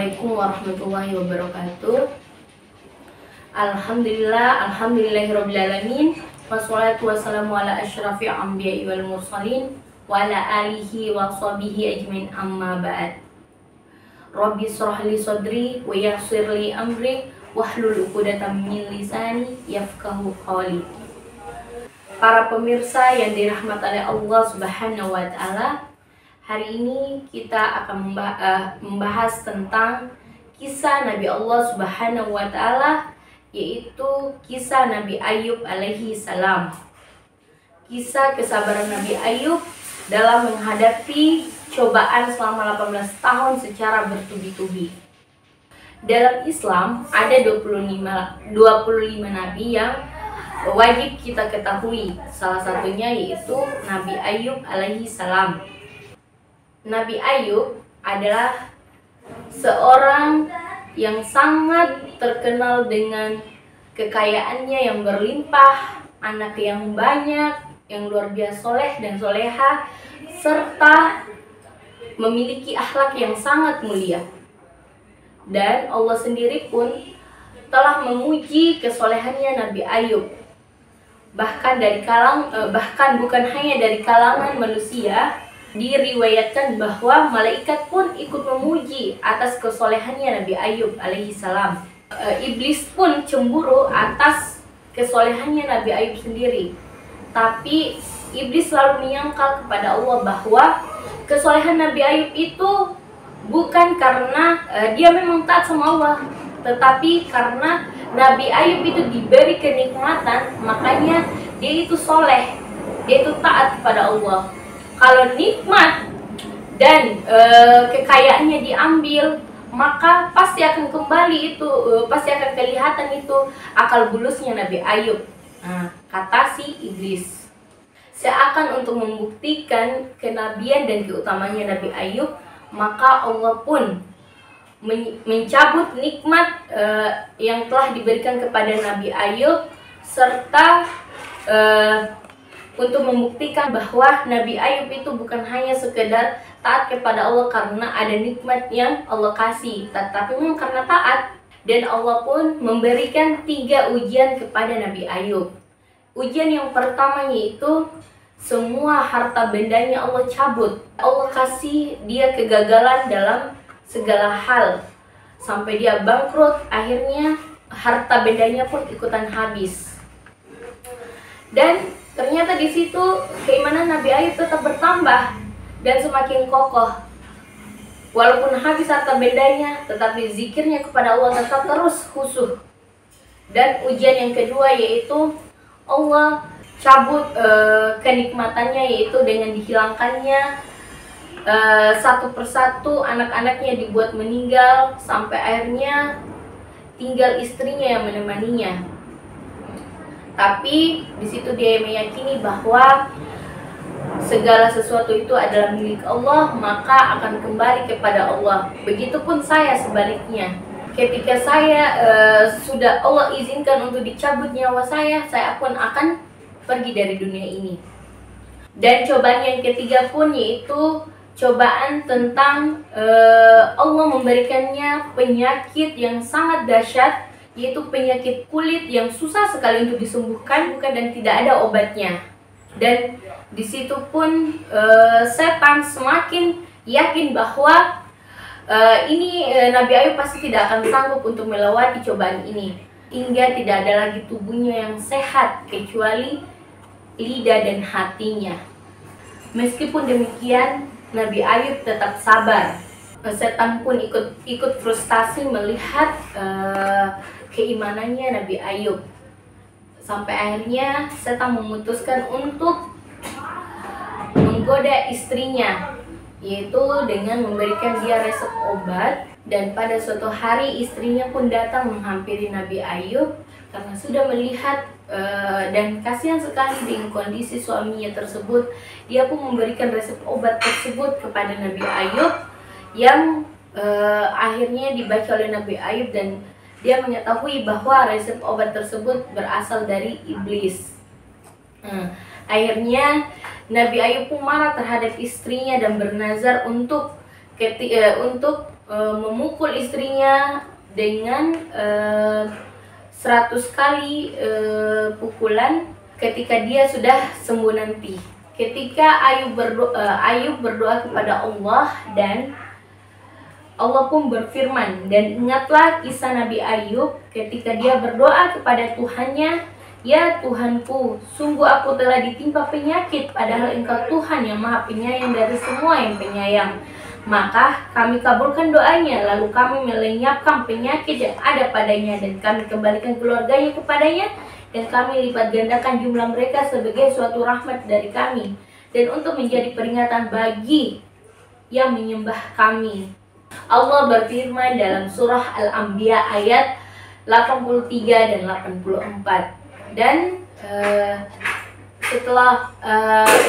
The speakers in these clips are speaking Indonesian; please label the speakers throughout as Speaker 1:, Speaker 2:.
Speaker 1: Assalamualaikum warahmatullahi wabarakatuh. Alhamdulillahirrabbilalamin. Wassalatu wassalamu ala asyrafil anbiya'i wal mursalin wa ala alihi wa sahbihi ajmain, amma ba'd. Rabbi shrah li sadri wa yassir li amri wahlul 'uqdatam min lisani yafqahu qawli. Para pemirsa yang dirahmati oleh Allah Subhanahu wa taala, hari ini kita akan membahas tentang kisah Nabi Allah Subhanahu wa taala, yaitu kisah Nabi Ayub alaihi salam. Kisah kesabaran Nabi Ayub dalam menghadapi cobaan selama 18 tahun secara bertubi-tubi. Dalam Islam ada 25 nabi yang wajib kita ketahui. Salah satunya yaitu Nabi Ayub alaihi salam. Nabi Ayub adalah seorang yang sangat terkenal dengan kekayaannya yang berlimpah, anak yang banyak, yang luar biasa soleh dan soleha, serta memiliki akhlak yang sangat mulia. Dan Allah sendiri pun telah memuji kesolehannya Nabi Ayub. Bahkan bukan hanya dari kalangan manusia, diriwayatkan bahwa malaikat pun ikut memuji atas kesolehannya Nabi Ayub alaihi salam. Iblis pun cemburu atas kesolehannya Nabi Ayub sendiri. Tapi iblis selalu menyangkal kepada Allah bahwa kesolehan Nabi Ayub itu bukan karena dia memang taat sama Allah, tetapi karena Nabi Ayub itu diberi kenikmatan, makanya dia itu soleh, dia itu taat kepada Allah. Kalau nikmat dan kekayaannya diambil, maka pasti akan kembali itu, pasti akan kelihatan itu akal bulusnya Nabi Ayub. Kata si iblis. Seakan untuk membuktikan kenabian dan keutamanya Nabi Ayub, maka Allah pun mencabut nikmat yang telah diberikan kepada Nabi Ayub, serta untuk membuktikan bahwa Nabi Ayub itu bukan hanya sekedar taat kepada Allah karena ada nikmat yang Allah kasih, tetapi memang karena taat. Dan Allah pun memberikan 3 ujian kepada Nabi Ayub. Ujian yang pertama yaitu semua harta bendanya Allah cabut. Allah kasih dia kegagalan dalam segala hal, sampai dia bangkrut, akhirnya harta bendanya pun ikutan habis. Dan ternyata di situ keimanan Nabi Ayub tetap bertambah dan semakin kokoh. Walaupun habis harta bendanya, tetapi zikirnya kepada Allah tetap terus khusyuk. Dan ujian yang kedua yaitu Allah cabut kenikmatannya, yaitu dengan dihilangkannya satu persatu anak-anaknya, dibuat meninggal, sampai akhirnya tinggal istrinya yang menemaninya. Tapi di situ dia meyakini bahwa segala sesuatu itu adalah milik Allah, maka akan kembali kepada Allah. Begitupun saya sebaliknya. Ketika saya sudah Allah izinkan untuk dicabut nyawa saya pun akan pergi dari dunia ini. Dan cobaan yang ketiga pun yaitu cobaan tentang Allah memberikannya penyakit yang sangat dahsyat, yaitu penyakit kulit yang susah sekali untuk disembuhkan dan tidak ada obatnya. Dan di situ pun setan semakin yakin bahwa Nabi Ayub pasti tidak akan sanggup untuk melewati cobaan ini, hingga tidak ada lagi tubuhnya yang sehat kecuali lidah dan hatinya. Meskipun demikian, Nabi Ayub tetap sabar. Setan pun ikut frustasi melihat keimanannya Nabi Ayub. Sampai akhirnya setan memutuskan untuk menggoda istrinya, yaitu dengan memberikan dia resep obat. Dan pada suatu hari istrinya pun datang menghampiri Nabi Ayub karena sudah melihat dan kasihan sekali dengan kondisi suaminya tersebut. Dia pun memberikan resep obat tersebut kepada Nabi Ayub, yang akhirnya dibaca oleh Nabi Ayub, dan dia mengetahui bahwa resep obat tersebut berasal dari iblis. Akhirnya Nabi Ayub pun marah terhadap istrinya dan bernazar untuk memukul istrinya dengan 100 kali pukulan ketika dia sudah sembuh nanti. Ketika Ayub berdoa kepada Allah, dan Allah pun berfirman, dan ingatlah kisah Nabi Ayub ketika dia berdoa kepada Tuhannya, "Ya Tuhanku, sungguh aku telah ditimpa penyakit, padahal Engkau Tuhan yang Maha Penyayang dari semua yang penyayang. Maka kami kabulkan doanya, lalu kami melenyapkan penyakit yang ada padanya, dan kami kembalikan keluarganya kepadanya, dan kami lipat gandakan jumlah mereka sebagai suatu rahmat dari kami, dan untuk menjadi peringatan bagi yang menyembah kami." Allah berfirman dalam surah Al-Anbiya ayat 83 dan 84. Dan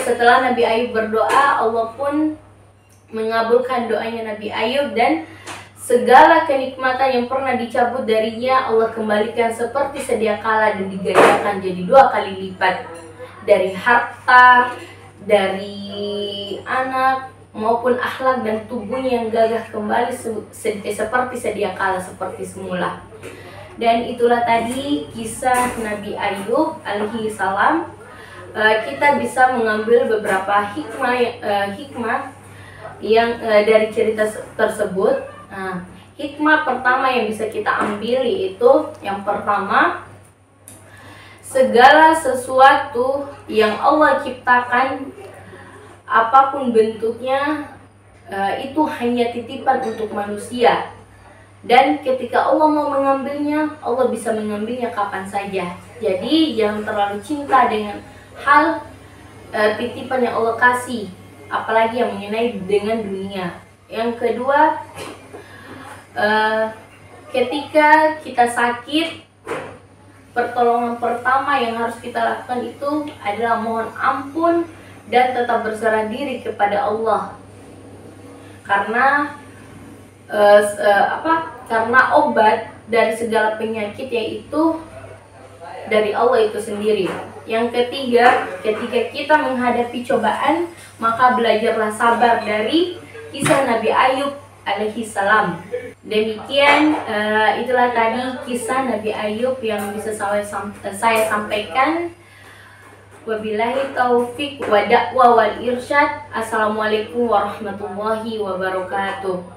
Speaker 1: setelah Nabi Ayub berdoa, Allah pun mengabulkan doanya Nabi Ayub, dan segala kenikmatan yang pernah dicabut darinya Allah kembalikan seperti sedia kala dan digandakan jadi 2 kali lipat, dari harta, dari anak, maupun akhlak dan tubuhnya yang gagah kembali seperti sedia kala, seperti semula. Dan itulah tadi kisah Nabi Ayub alaihi salam. Kita bisa mengambil beberapa hikmah yang dari cerita tersebut. Hikmah pertama yang bisa kita ambil yaitu yang pertama, segala sesuatu yang Allah ciptakan, apapun bentuknya, itu hanya titipan untuk manusia. Dan ketika Allah mau mengambilnya, Allah bisa mengambilnya kapan saja. Jadi jangan terlalu cinta dengan hal titipan yang Allah kasih, apalagi yang mengenai dengan dunia. Yang kedua, ketika kita sakit, pertolongan pertama yang harus kita lakukan itu adalah mohon ampun dan tetap berserah diri kepada Allah. Karena karena obat dari segala penyakit yaitu dari Allah itu sendiri. Yang ketiga, ketika kita menghadapi cobaan, maka belajarlah sabar dari kisah Nabi Ayub alaihi salam. Demikian, itulah tadi kisah Nabi Ayub yang bisa saya sampaikan. Wabillahi taufik wa da'wa wal irsyad. Assalamualaikum warahmatullahi wabarakatuh.